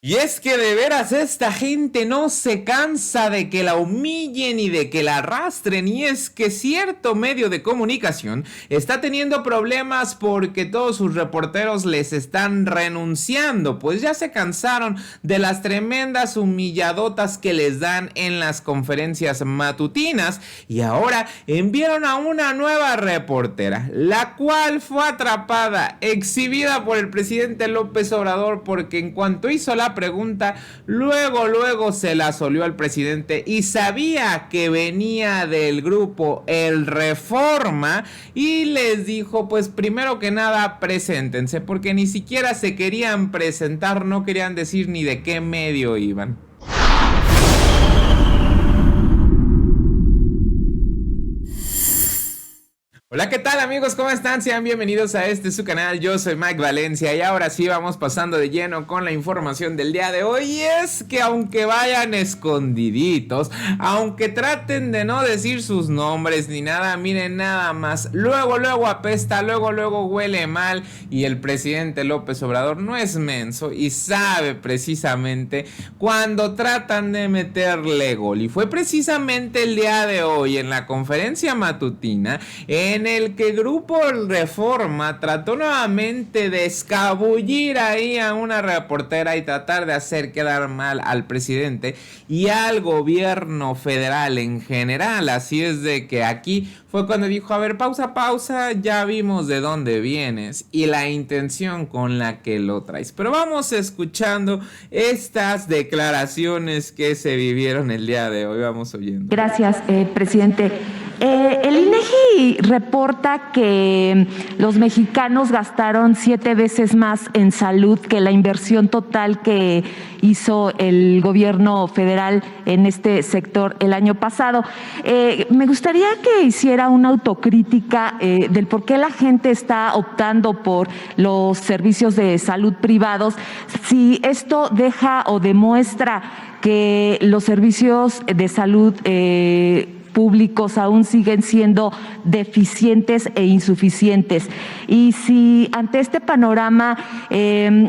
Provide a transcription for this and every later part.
Y es que de veras esta gente no se cansa de que la humillen y de que la arrastren, y es que cierto medio de comunicación está teniendo problemas porque todos sus reporteros les están renunciando, pues ya se cansaron de las tremendas humilladotas que les dan en las conferencias matutinas y ahora enviaron a una nueva reportera, la cual fue atrapada, exhibida por el presidente López Obrador, porque en cuanto hizo la pregunta, luego se la solió al presidente y sabía que venía del grupo El Reforma y les dijo, pues primero que nada preséntense, porque ni siquiera se querían presentar, no querían decir ni de qué medio iban. Hola, ¿qué tal amigos? ¿Cómo están? Sean bienvenidos a su canal. Yo soy Mike Valencia y ahora sí vamos pasando de lleno con la información del día de hoy. Y es que aunque vayan escondiditos, aunque traten de no decir sus nombres ni nada, miren nada más, luego apesta, luego huele mal, y el presidente López Obrador no es menso y sabe precisamente cuando tratan de meterle gol. Y fue precisamente el día de hoy en la conferencia matutina en el que Grupo Reforma trató nuevamente de escabullir ahí a una reportera y tratar de hacer quedar mal al presidente y al gobierno federal en general. Así es de que aquí fue cuando dijo, a ver, pausa, ya vimos de dónde vienes y la intención con la que lo traes. Pero vamos escuchando estas declaraciones que se vivieron el día de hoy, vamos oyendo. Gracias, presidente. El INEGI reporta que los mexicanos gastaron 7 veces más en salud que la inversión total que hizo el gobierno federal en este sector el año pasado. Me gustaría que hiciera una autocrítica del por qué la gente está optando por los servicios de salud privados, si esto deja o demuestra que los servicios de salud públicos aún siguen siendo deficientes e insuficientes. Y si ante este panorama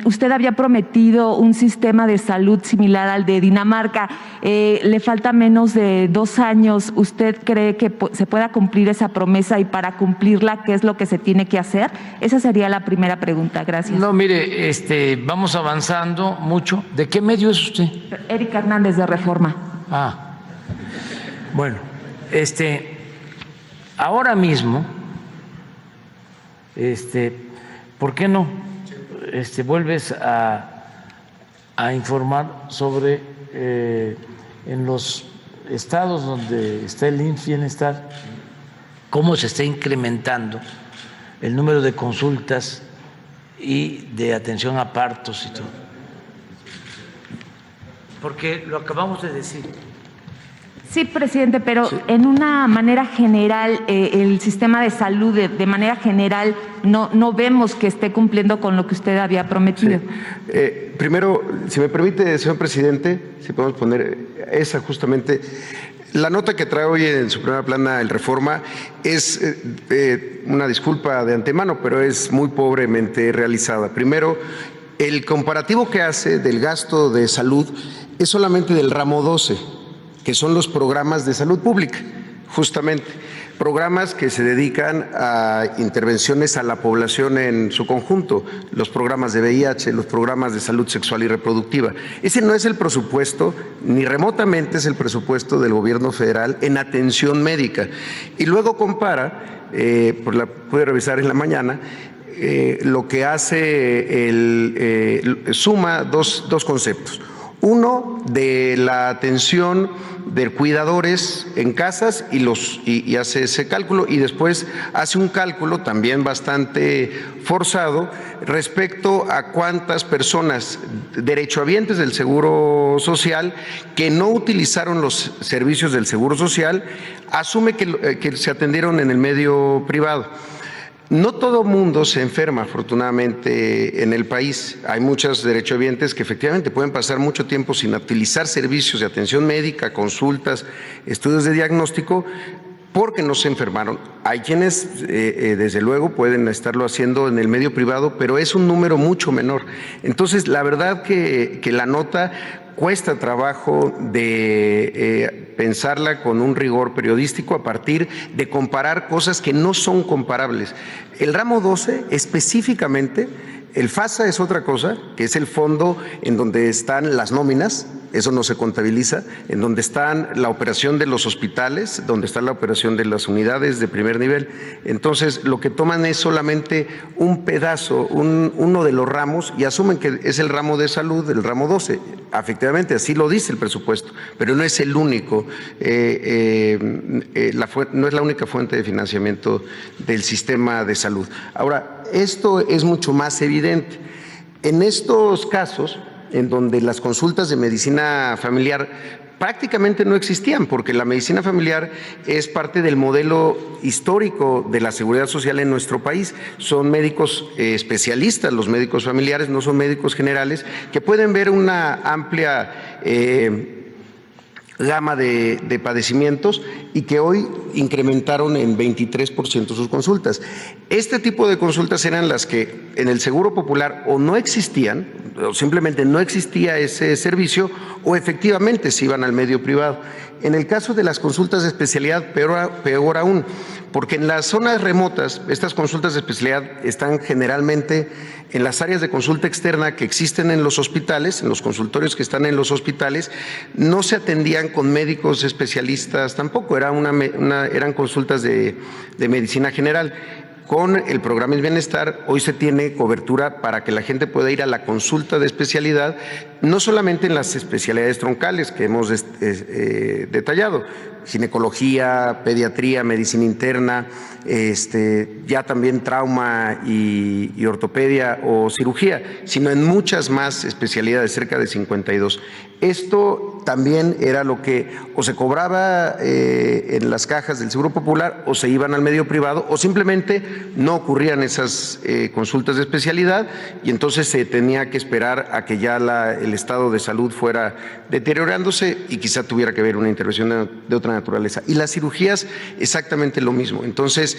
usted había prometido un sistema de salud similar al de Dinamarca, le falta menos de 2 años, ¿usted cree que se pueda cumplir esa promesa? Y para cumplirla, ¿qué es lo que se tiene que hacer? Esa sería la primera pregunta. Gracias. No, mire, vamos avanzando mucho. ¿De qué medio es usted? Erika Hernández, de Reforma. Bueno. Ahora mismo, ¿por qué no vuelves a informar sobre en los estados donde está el IMSS Bienestar, cómo se está incrementando el número de consultas y de atención a partos y todo? Porque lo acabamos de decir. Sí, presidente, pero sí, en una manera general, el sistema de salud, de manera general, no vemos que esté cumpliendo con lo que usted había prometido. Sí. Primero, si me permite, señor presidente, si podemos poner esa justamente. La nota que trae hoy en su primera plana el Reforma es una disculpa de antemano, pero es muy pobremente realizada. Primero, el comparativo que hace del gasto de salud es solamente del ramo 12. Que son los programas de salud pública, justamente, programas que se dedican a intervenciones a la población en su conjunto, los programas de VIH, los programas de salud sexual y reproductiva. Ese no es el presupuesto, ni remotamente es el presupuesto del gobierno federal en atención médica. Y luego compara, pues la pude revisar en la mañana, lo que hace suma dos conceptos. Uno, de la atención de cuidadores en casas y hace ese cálculo, y después hace un cálculo también bastante forzado respecto a cuántas personas derechohabientes del Seguro Social que no utilizaron los servicios del Seguro Social, asume que se atendieron en el medio privado. No todo mundo se enferma, afortunadamente, en el país. Hay muchos derechohabientes que efectivamente pueden pasar mucho tiempo sin utilizar servicios de atención médica, consultas, estudios de diagnóstico, porque no se enfermaron. Hay quienes, desde luego, pueden estarlo haciendo en el medio privado, pero es un número mucho menor. Entonces, la verdad que la nota cuesta trabajo de pensarla con un rigor periodístico a partir de comparar cosas que no son comparables. El ramo 12 específicamente, el FASA es otra cosa, que es el fondo en donde están las nóminas, eso no se contabiliza, en donde están la operación de los hospitales, donde está la operación de las unidades de primer nivel. Entonces, lo que toman es solamente un pedazo, uno de los ramos, y asumen que es el ramo de salud, el ramo 12. Efectivamente, así lo dice el presupuesto, pero no es el único, no es la única fuente de financiamiento del sistema de salud. Ahora, esto es mucho más evidente. En estos casos, en donde las consultas de medicina familiar prácticamente no existían, porque la medicina familiar es parte del modelo histórico de la seguridad social en nuestro país. Son médicos especialistas, los médicos familiares, no son médicos generales, que pueden ver una amplia gama de padecimientos y que hoy incrementaron en 23% sus consultas. Este tipo de consultas eran las que en el Seguro Popular o no existían, o simplemente no existía ese servicio, o efectivamente se iban al medio privado. En el caso de las consultas de especialidad, peor aún, porque en las zonas remotas, estas consultas de especialidad están generalmente en las áreas de consulta externa que existen en los hospitales, en los consultorios que están en los hospitales, no se atendían con médicos especialistas tampoco, eran consultas de medicina general. Con el programa El Bienestar, hoy se tiene cobertura para que la gente pueda ir a la consulta de especialidad, no solamente en las especialidades troncales que hemos detallado, ginecología, pediatría, medicina interna, ya también trauma y ortopedia o cirugía, sino en muchas más especialidades, cerca de 52. Esto también era lo que o se cobraba en las cajas del Seguro Popular, o se iban al medio privado, o simplemente no ocurrían esas consultas de especialidad, y entonces se tenía que esperar a que ya el estado de salud fuera deteriorándose y quizá tuviera que haber una intervención de otra naturaleza. Y las cirugías, exactamente lo mismo. Entonces,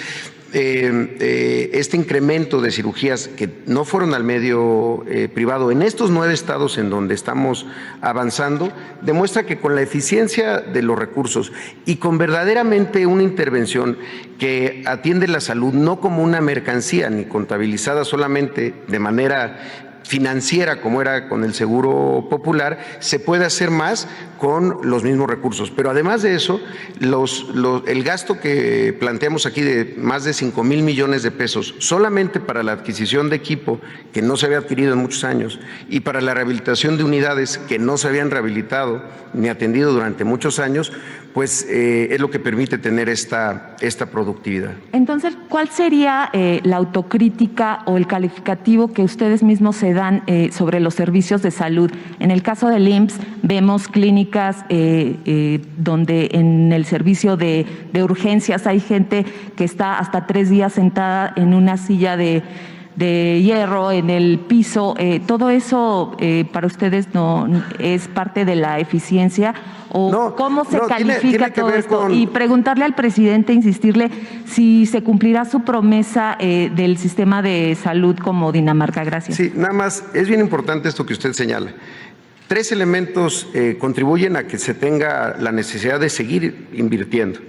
este incremento de cirugías que no fueron al medio privado en estos 9 estados en donde estamos avanzando, demuestra que con la eficiencia de los recursos y con verdaderamente una intervención que atiende la salud no como una mercancía ni contabilizada solamente de manera financiera como era con el Seguro Popular, se puede hacer más con los mismos recursos. Pero además de eso, el gasto que planteamos aquí de más de 5,000 millones de pesos solamente para la adquisición de equipo que no se había adquirido en muchos años y para la rehabilitación de unidades que no se habían rehabilitado ni atendido durante muchos años, pues es lo que permite tener esta productividad. Entonces, ¿cuál sería la autocrítica o el calificativo que ustedes mismos se dan sobre los servicios de salud? En el caso del IMSS vemos clínicas donde en el servicio de urgencias hay gente que está hasta 3 días sentada en una silla de hierro en el piso. ¿Todo eso para ustedes no es parte de la eficiencia? ¿O no, cómo se califica todo esto? Y preguntarle al presidente, insistirle si se cumplirá su promesa del sistema de salud como Dinamarca. Gracias. Sí, nada más, es bien importante esto que usted señala. 3 elementos contribuyen a que se tenga la necesidad de seguir invirtiendo.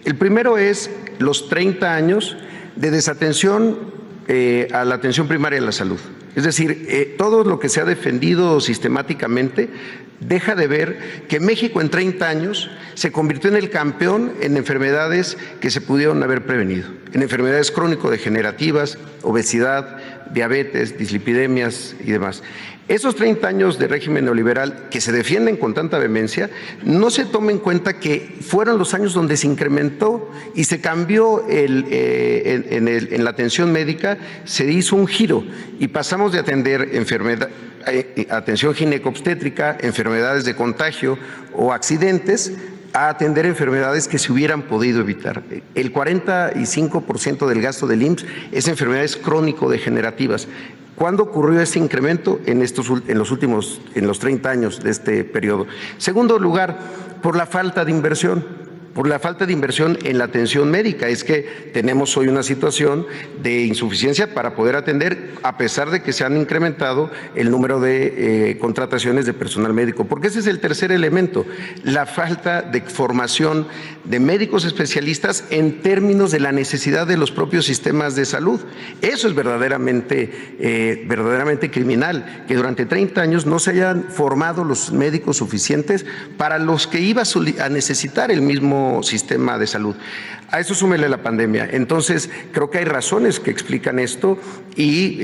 El primero es los 30 años de desatención a la atención primaria de la salud. Es decir, todo lo que se ha defendido sistemáticamente deja de ver que México en 30 años se convirtió en el campeón en enfermedades que se pudieron haber prevenido, en enfermedades crónico-degenerativas, obesidad, diabetes, dislipidemias y demás. Esos 30 años de régimen neoliberal que se defienden con tanta vehemencia, no se toma en cuenta que fueron los años donde se incrementó y se cambió en la atención médica, se hizo un giro y pasamos de atender atención ginecobstétrica, enfermedades de contagio o accidentes, a atender enfermedades que se hubieran podido evitar. El 45% del gasto del IMSS es enfermedades crónico-degenerativas. ¿Cuándo ocurrió ese incremento? En los 30 años de este periodo. Segundo lugar, por la falta de inversión. por la falta de inversión en la atención médica. Es que tenemos hoy una situación de insuficiencia para poder atender, a pesar de que se han incrementado el número de contrataciones de personal médico, porque ese es el tercer elemento, la falta de formación de médicos especialistas en términos de la necesidad de los propios sistemas de salud. Eso es verdaderamente criminal, que durante 30 años no se hayan formado los médicos suficientes para los que iba a necesitar el mismo sistema de salud. A eso súmele la pandemia. Entonces, creo que hay razones que explican esto y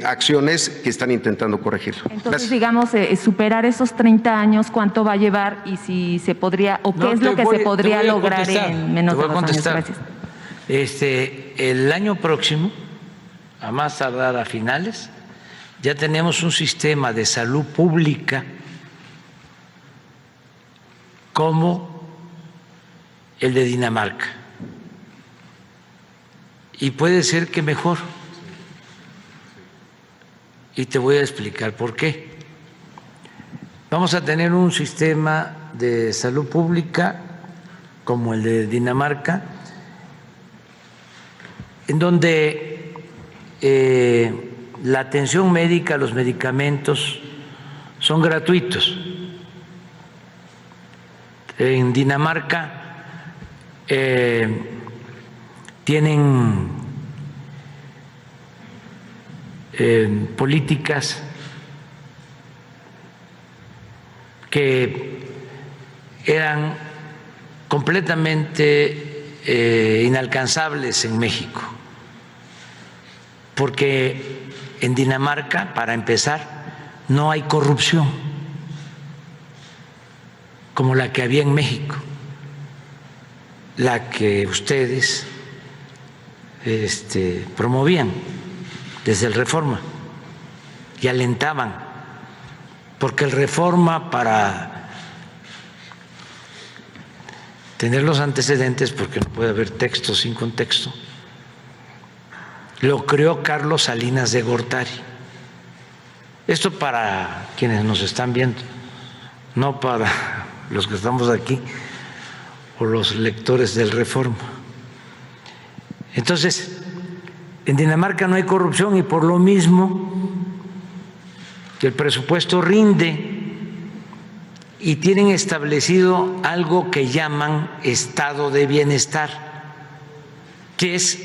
acciones que están intentando corregirlo. Entonces, Gracias. digamos, superar esos 30 años, ¿cuánto va a llevar y si se podría, o qué es lo que se podría lograr en menos de 2 años? Gracias. El año próximo, a más tardar a finales, ya tenemos un sistema de salud pública como el de Dinamarca. Y puede ser que mejor. Y te voy a explicar por qué. Vamos a tener un sistema de salud pública como el de Dinamarca, en donde la atención médica, los medicamentos son gratuitos. En Dinamarca tienen políticas que eran completamente inalcanzables en México, porque en Dinamarca, para empezar, no hay corrupción como la que había en México, la que ustedes promovían desde el Reforma y alentaban, porque el Reforma, para tener los antecedentes, porque no puede haber texto sin contexto, lo creó Carlos Salinas de Gortari. Esto para quienes nos están viendo, no para los que estamos aquí o los lectores del Reforma. Entonces, en Dinamarca no hay corrupción y por lo mismo que el presupuesto rinde y tienen establecido algo que llaman estado de bienestar, que es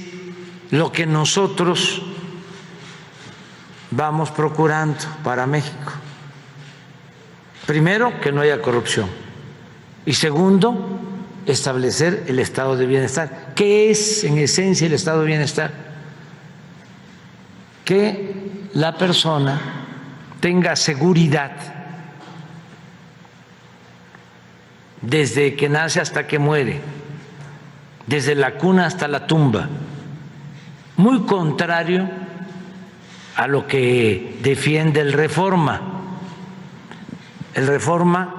lo que nosotros vamos procurando para México. Primero, que no haya corrupción. Y segundo, establecer el estado de bienestar. ¿Qué es en esencia el estado de bienestar? Que la persona tenga seguridad desde que nace hasta que muere, desde la cuna hasta la tumba. Muy contrario a lo que defiende el Reforma. El Reforma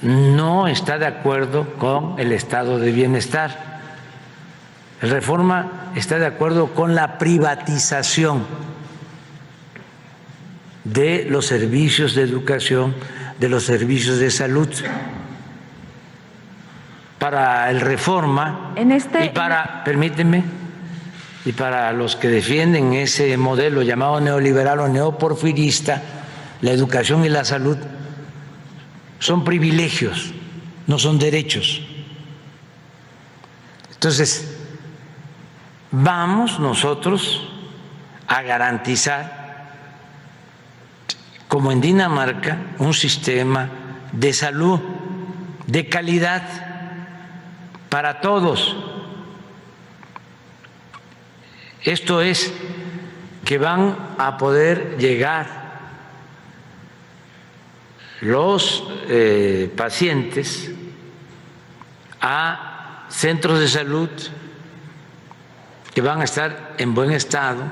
no está de acuerdo con el estado de bienestar. El Reforma está de acuerdo con la privatización de los servicios de educación, de los servicios de salud. Para el Reforma permíteme, y para los que defienden ese modelo llamado neoliberal o neoporfirista, la educación y la salud son privilegios, no son derechos. Entonces, vamos nosotros a garantizar, como en Dinamarca, un sistema de salud de calidad para todos. Esto es, que van a poder llegar los pacientes a centros de salud que van a estar en buen estado,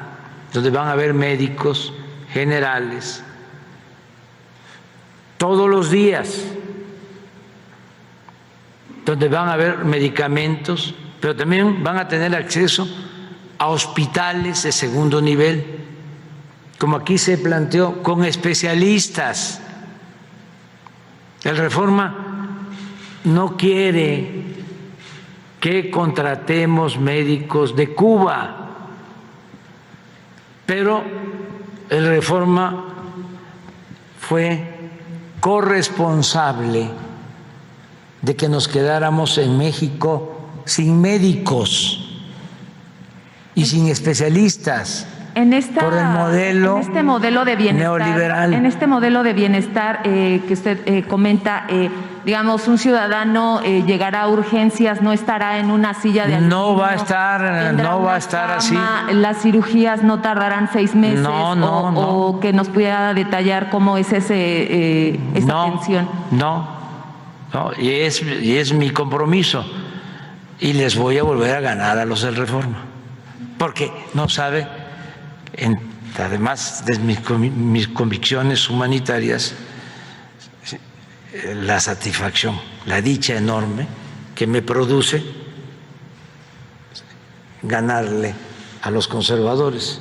donde van a haber médicos generales todos los días, donde van a haber medicamentos, pero también van a tener acceso a hospitales de segundo nivel, como aquí se planteó, con especialistas. El Reforma no quiere que contratemos médicos de Cuba, pero el Reforma fue corresponsable de que nos quedáramos en México sin médicos y sin especialistas. Por el modelo en este modelo de bienestar neoliberal. En este modelo de bienestar que usted comenta, digamos, un ciudadano llegará a urgencias, no estará en una silla de aluminio, no va a estar cama, así. Las cirugías no tardarán 6 meses. No. O que nos pudiera detallar cómo es esa atención. No, y es mi compromiso. Y les voy a volver a ganar a los del Reforma, porque no sabe, además de mis convicciones humanitarias, la satisfacción, la dicha enorme que me produce ganarle a los conservadores.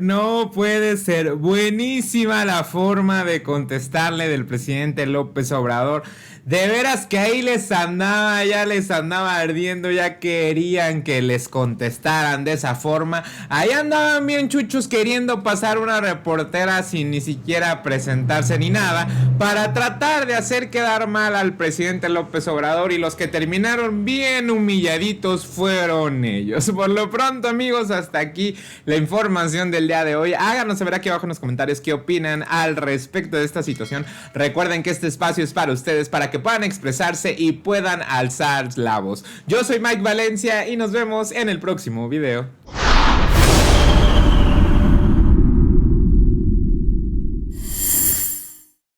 No puede ser. Buenísima la forma de contestarle del presidente López Obrador. De veras que ahí ya les andaba ardiendo, ya querían que les contestaran de esa forma. Ahí andaban bien chuchos queriendo pasar una reportera sin ni siquiera presentarse ni nada, para tratar de hacer quedar mal al presidente López Obrador, y los que terminaron bien humilladitos fueron ellos. Por lo pronto, amigos, hasta aquí la información del día de hoy. Háganos saber aquí abajo en los comentarios qué opinan al respecto de esta situación. Recuerden que este espacio es para ustedes, para que puedan expresarse y puedan alzar la voz. Yo soy Mike Valencia y nos vemos en el próximo video.